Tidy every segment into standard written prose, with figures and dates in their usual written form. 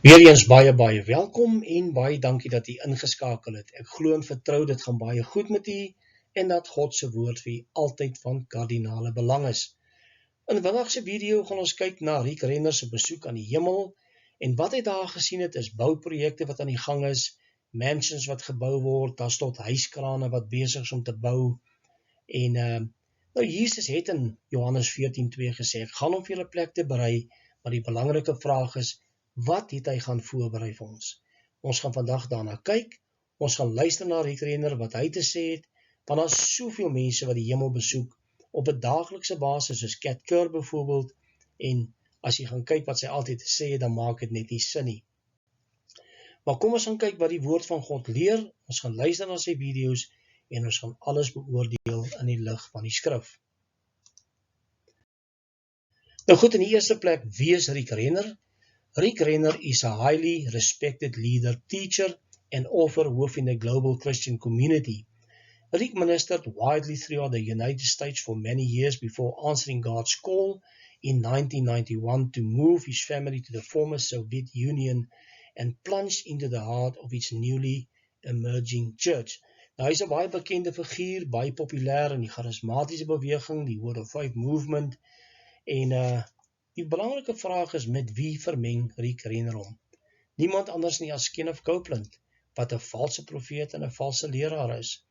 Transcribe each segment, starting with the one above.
Weereens baie welkom en baie dankie dat u ingeskakel het. Ek glo en vertrou dit gaan baie goed met u en dat God se woord vir u altyd van kardinale belang is. In vandag se video gaan ons kyk na Rick Renner se besoek aan die hemel en wat hy daar gesien het is bouprojekte wat aan die gang is, mansions wat gebou word, daar's tot huiskrane wat besig is om te bou. En nou Jesus het in Johannes 14:2 gesê, ek gaan om vir julle plek te berei, maar die belangrike vraag is, wat het hy gaan voorberei vir ons? Ons gaan vandag daarna kyk, ons gaan luister na Rick Renner wat hy te sê het, want daar is soveel mense wat die hemel besoek, op 'n daaglikse basis, soos Kat Kerr byvoorbeeld, en as jy gaan kyk wat sy altyd te sê het, dan maak dit net nie sin nie. Maar kom ons gaan kyk wat die woord van God leer, ons gaan luister na sy video's, en ons gaan alles beoordeel in die lig van die skrif. Nou goed, in die eerste plek, wie is Rick Renner? Rick Renner is a highly respected leader, teacher, and author within the global Christian community. Rick ministered widely throughout the United States for many years before answering God's call in 1991 to move his family to the former Soviet Union and plunge into the heart of its newly emerging church. Nou, hy is 'n baie bekende figuur, baie populêr in die charismatiese beweging, die Word of Faith movement, en die belangrike vraag is, met wie vermeng Rick Renner hom? Niemand anders nie as Kenneth Copeland, wat 'n valse profeet en 'n valse leraar is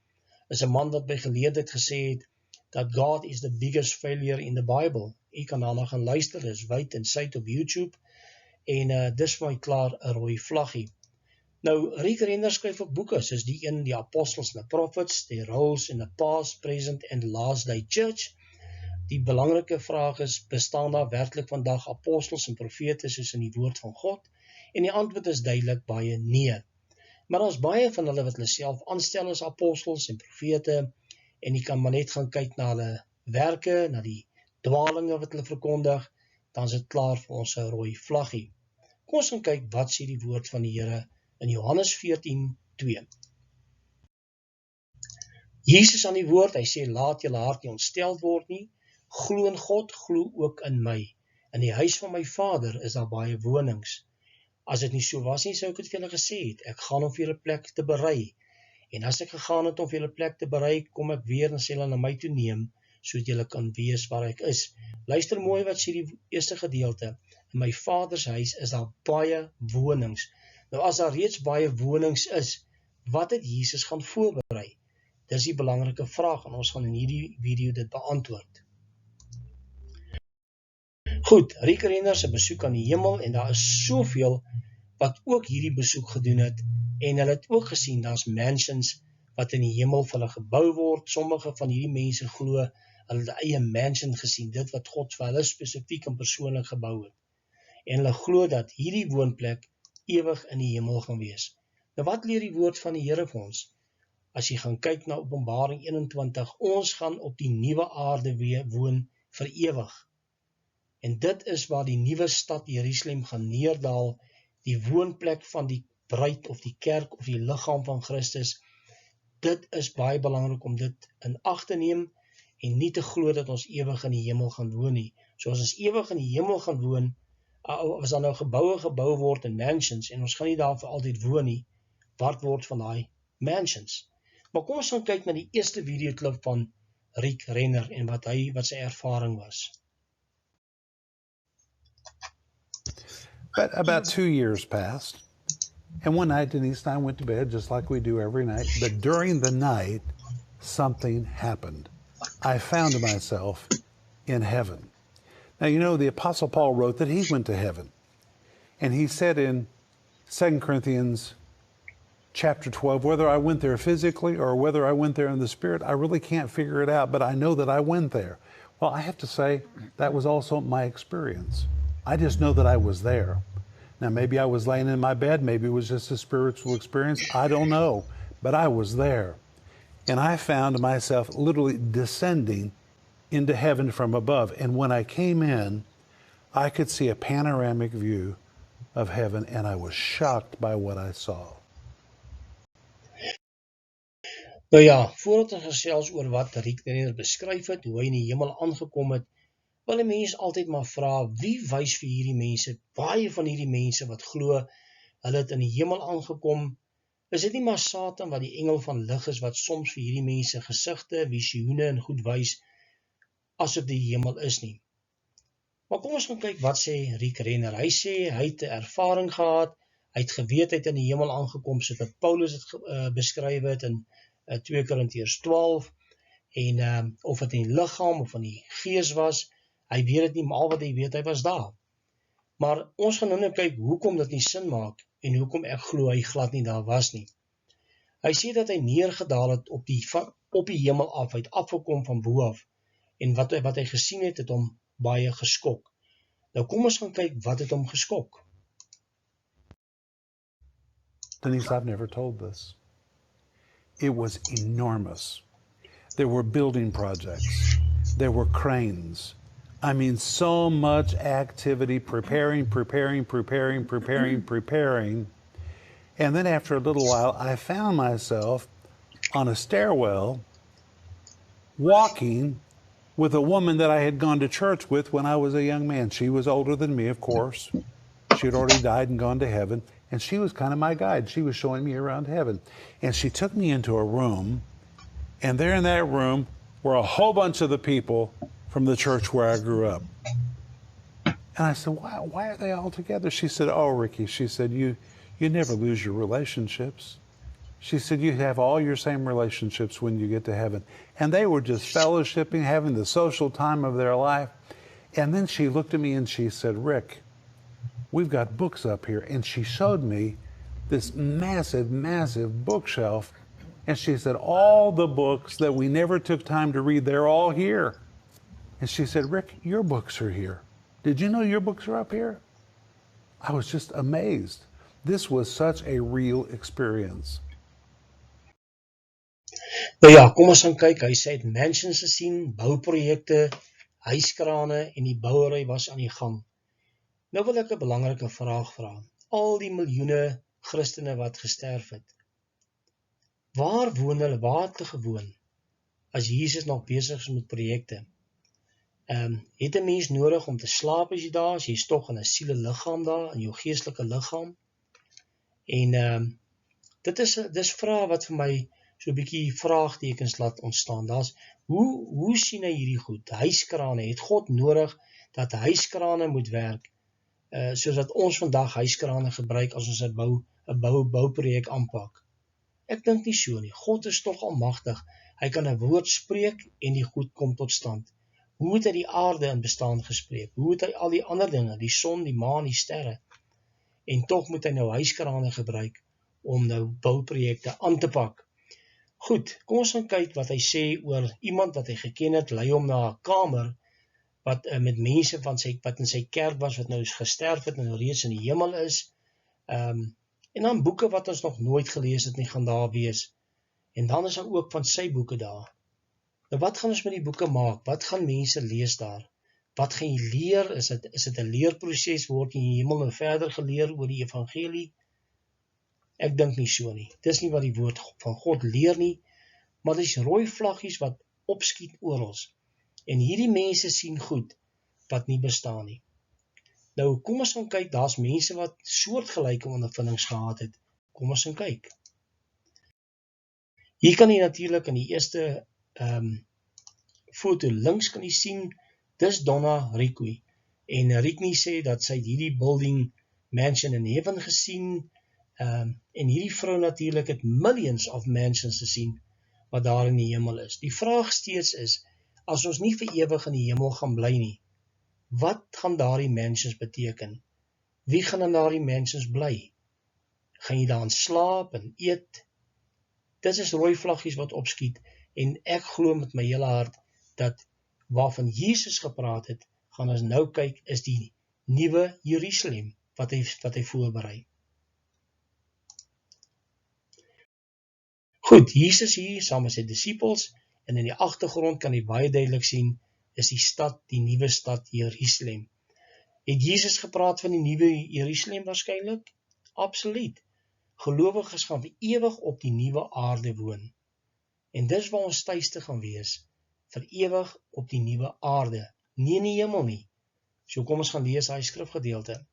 'n man wat by geleerdheid gesê het, dat God is the biggest failure in the Bible. U kan daarna gaan luister, dis wyd en suid op YouTube, en dis vir my klaar 'n rooi vlaggie. Nou, Rick Renner skryf ook boeke, soos die een, die Apostles and the Prophets, the roles in the past, present and last day church. Die belangrike vraag is, bestaan daar werklik vandag apostels en profete soos in die woord van God? En die antwoord is duidelik baie nee. Maar daar's baie van hulle wat hulle self aanstel as apostels en profete, en jy kan maar net gaan kyk na hulle werke, na die dwalinge wat hulle verkondig, dan is dit klaar vir ons 'n rooi vlaggie. Kom ons gaan kyk wat sê die woord van die Here in Johannes 14:2. Jesus aan die woord, hy sê, laat julle hart nie ontstel word nie, glo in God, glo ook in my. In die huis van my Vader is daar baie wonings. As dit nie so was nie, sou ek het vir julle gesê het, ek gaan om vir julle plek te berei. En as ek gegaan het om vir julle plek te berei, kom ek weer en sê julle na my toe neem, sodat julle kan wees waar ek is. Luister mooi wat sê die eerste gedeelte. In my Vader se huis is daar baie wonings. Nou as daar reeds baie wonings is, wat het Jesus gaan voorberei? Dis die belangrike vraag, en ons gaan in hierdie video dit beantwoord. Goed, Rick Renner se besoek aan die hemel, en daar is soveel wat ook hierdie besoek gedoen het, en hulle het ook gesien, daar's mansions wat in die hemel vir hulle gebou word. Sommige van hierdie mense glo, hulle het eie mansion gesien, dit wat God vir hulle spesifiek en persoonlik gebou het. En hulle glo dat hierdie woonplek ewig in die hemel gaan wees. Nou wat leer die woord van die Here vir ons? As jy gaan kyk na Openbaring 21, ons gaan op die nuwe aarde weer woon vir ewig. En dit is waar die nuwe stad Jerusalem gaan neerdal, die woonplek van die bruid of die kerk of die liggaam van Christus. Dit is baie belangrik om dit in ag te neem en nie te glo dat ons ewig in die hemel gaan woon nie. So as ons ewig in die hemel gaan woon, as daar nou geboue gebou word in mansions, en ons gaan nie daar vir altyd woon nie, wat word van daai mansions? Maar kom ons gaan kyk na die eerste videoklip van Rick Renner en wat sy ervaring was. But about 2 years passed, and one night Denise and I went to bed just like we do every night, but during the night, something happened. I found myself in heaven. Now, you know, the Apostle Paul wrote that he went to heaven, and he said in 2 Corinthians chapter 12, whether I went there physically or whether I went there in the Spirit, I really can't figure it out, but I know that I went there. Well, I have to say, that was also my experience. I just know that I was there. Now, maybe I was laying in my bed, maybe it was just a spiritual experience, I don't know, but I was there. And I found myself literally descending into heaven from above. And when I came in, I could see a panoramic view of heaven, and I was shocked by what I saw. Nou ja, voordat ons gesels oor wat Rick Renner beskryf het, hoe hy in die hemel aangekom het, wil die mens altyd maar vra, wie wys vir hierdie mense, baie van hierdie mense wat glo, hulle het in die hemel aangekom, is dit nie maar Satan wat die engel van lig is, wat soms vir hierdie mense gesigte, visioene en goed wys, asof die hemel is nie. Maar kom ons gaan kyk wat sê Rick Renner. Hy sê, hy het 'n ervaring gehad, hy het geweet, hy het in die hemel aangekom, soos wat Paulus het beskryf het in 2 Korintiërs 12, en of het in die liggaam of in die gees was, hy weet dit nie, maar al wat hy weet, hy was daar. Maar ons gaan nou kyk hoekom dit nie sin maak, en hoekom ek glo hy glad nie daar was nie. Hy sê dat hy neergedaal het op die hemel af, hy het afgekom van bo af, en wat hy gesien het, het hom baie geskok. Nou kom ons gaan kyk, wat het hom geskok? Denise, I've never told this. It was enormous. There were building projects. There were cranes. I mean, so much activity, preparing. And then after a little while, I found myself on a stairwell walking with a woman that I had gone to church with when I was a young man. She was older than me, of course. She had already died and gone to heaven. And she was kind of my guide. She was showing me around heaven. And she took me into a room. And there in that room were a whole bunch of the people from the church where I grew up. And I said, why are they all together? She said, oh, Ricky, she said, you never lose your relationships. She said, you have all your same relationships when you get to heaven. And they were just fellowshipping, having the social time of their life. And then she looked at me and she said, Rick, we've got books up here. And she showed me this massive bookshelf. And she said, all the books that we never took time to read, they're all here. And she said, Rick, your books are here. Did you know your books are up here? I was just amazed. This was such a real experience. Nou ja, kom ons gaan kyk. Hy sê het mansions gesien, bouprojekte, huiskrane en die bouery was aan die gang. Nou wil ek 'n belangrike vraag vra. Al die miljoene Christene wat gesterf het, waar woon hulle, waar het hulle gewoon, as Jesus nog besig is met projekte? Het 'n mens nodig om te slaap as jy daar is? Jy's tog in 'n siele-liggaam daar, in jou geestelike liggaam. En dis vrae wat vir my so 'n bietjie vraagtekens laat ontstaan. Hoe sien hy hierdie goed? Huiskrane, het God nodig dat huiskrane moet werk, soos dat ons vandag huiskrane gebruik as ons 'n bouprojek aanpak? Ek dink nie so nie. God is tog almagtig. Hy kan 'n woord spreek en die goed kom tot stand. Hoe het hy die aarde in bestaan gespreek? Hoe het hy al die ander dinge, die son, die maan, die sterre? En tog moet hy nou huiskrane gebruik om nou bouprojekte aan te pak. Goed, kom ons gaan kyk wat hy sê oor iemand wat hy geken het, lei hom na 'n kamer wat met mense wat in sy kerk was, wat nou gesterf het en nou reeds in die hemel is. En dan boeke wat ons nog nooit gelees het nie, gaan daar wees. En dan is daar ook van sy boeke daar. Nou wat gaan ons met die boeke maak? Wat gaan mense lees daar? Wat gaan jy leer? Is dit 'n leerproses? Word jy in die hemel nou verder geleer oor die evangelie? Ek dink nie so nie. Dis nie wat die woord van God leer nie, maar dis rooi vlaggies wat opskiet oral. En hierdie mense sien goed wat nie bestaan nie. Nou kom ons gaan kyk, daar's mense wat soortgelyke ondervindings gehad het. Kom ons gaan kyk. Hier kan jy natuurlik in die eerste foto links kan jy sien, dis Donna Ricky. En Ricky sê dat sy hierdie building mansion in heaven gesien, en hierdie vrou natuurlik het millions of mansions gesien wat daar in die hemel is. Die vraag steeds is, as ons nie vir ewig in die hemel gaan bly nie, wat gaan daardie mansions beteken? Wie gaan in daardie mansions bly? Gaan jy daar slaap en eet? Dit is rooi vlaggies wat opskiet, en ek glo met my hele hart dat waarvan Jesus gepraat het, gaan ons nou kyk, is die nuwe Jerusalem wat hy voorberei. Goed, Jesus hier saam met sy disippels, en in die agtergrond kan jy baie duidelik sien, is die stad, die nuwe stad Jerusalem. Het Jesus gepraat van die nuwe Jerusalem waarskynlik? Absoluut. Gelowiges gaan vir ewig op die nuwe aarde woon. En dis waar ons tuiste gaan wees, vir ewig op die nuwe aarde, nie in die hemel nie. So kom ons gaan lees daai skrifgedeelte.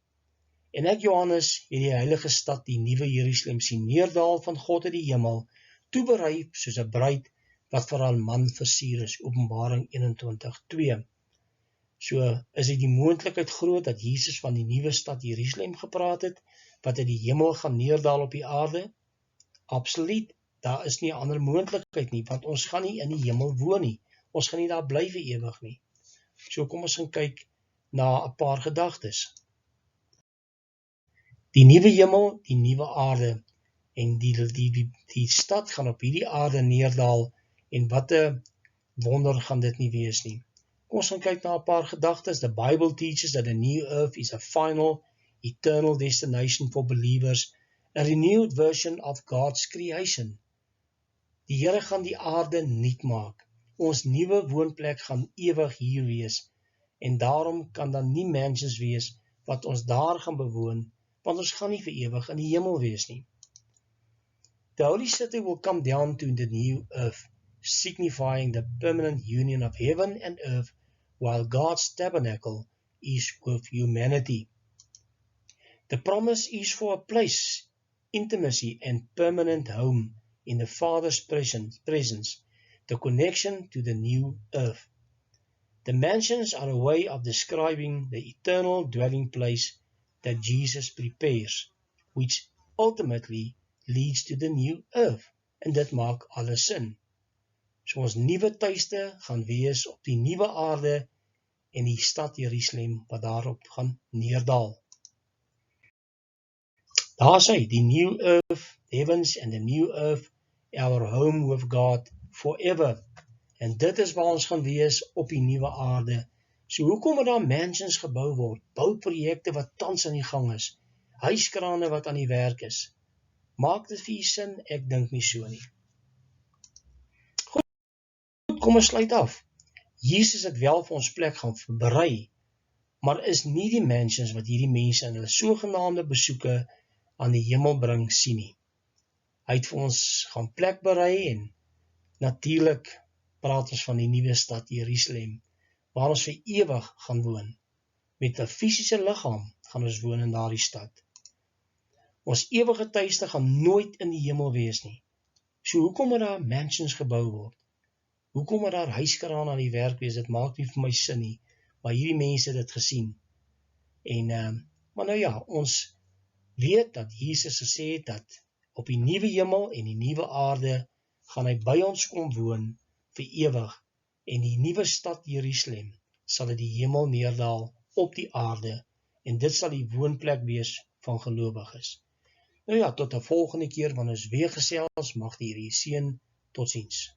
En ek, Johannes, het die heilige stad, die nuwe Jerusalem, sien neerdal van God uit die hemel, toeberei soos 'n bruid wat vir haar man versier is, Openbaring 21:2. So is dit die moontlikheid groot dat Jesus van die nuwe stad Jerusalem gepraat het, wat uit die hemel gaan neerdal op die aarde? Absoluut, daar is nie 'n ander moontlikheid nie, want ons gaan nie in die hemel woon nie. Ons gaan nie daar bly vir ewig nie. So kom ons gaan kyk na 'n paar gedagtes. Die nuwe hemel, die nuwe aarde, en die stad gaan op hierdie aarde neerdal, en wat 'n wonder gaan dit nie wees nie. Kom ons gaan kyk na 'n paar gedagtes. The Bible teaches that a new earth is a final, eternal destination for believers, a renewed version of God's creation. Die Here gaan die aarde nuut maak. Ons nuwe woonplek gaan ewig hier wees, en daarom kan dan nie mansions wees wat ons daar gaan bewoon, want ons gaan nie vir ewig in die hemel wees nie. The Holy City will come down to the new earth, signifying the permanent union of heaven and earth, while God's tabernacle is with humanity. The promise is for a place, intimacy, and permanent home in the Father's presence, the connection to the new earth. The mansions are a way of describing the eternal dwelling place that Jesus prepares, which ultimately leads to the new earth, en dit maak alles sin. So ons nuwe tuiste gaan wees op die nuwe aarde en die stad Jerusalem wat daarop gaan neerdal. Daar sê, die new earth, heavens and the new earth, our home with God forever. En dit is waar ons gaan wees op die nuwe aarde. So hoekom moet daar mansions gebou word, bouprojekte wat tans aan die gang is, huiskrane wat aan die werk is? Maak dit vir u sin? Ek dink nie so nie. Goed, kom ons sluit af. Jesus het wel vir ons plek gaan berei, maar is nie die mansions wat hierdie mense in hulle sogenaamde besoeke aan die hemel bring sien nie. Hy het vir ons gaan plek berei, en natuurlik praat ons van die nuwe stad Jerusalem, waar ons vir ewig gaan woon. Met 'n fisiese liggaam gaan ons woon in daardie stad. Ons ewige tuiste gaan nooit in die hemel wees nie. So hoekom moet daar mansions gebou word? Hoekom moet daar huiskrane aan die werk wees? Dit maak nie vir my sin nie, maar hierdie mense het dit gesien. En, maar nou ja, ons weet dat Jesus gesê het dat op die nuwe hemel en die nuwe aarde gaan hy by ons kom woon vir ewig, en die nuwe stad Jerusalem sal uit die hemel neerdal op die aarde, en dit sal die woonplek wees van gelowiges. Nou ja, tot 'n volgende keer wanneer ons weer gesels, mag die Here seën. Totsiens.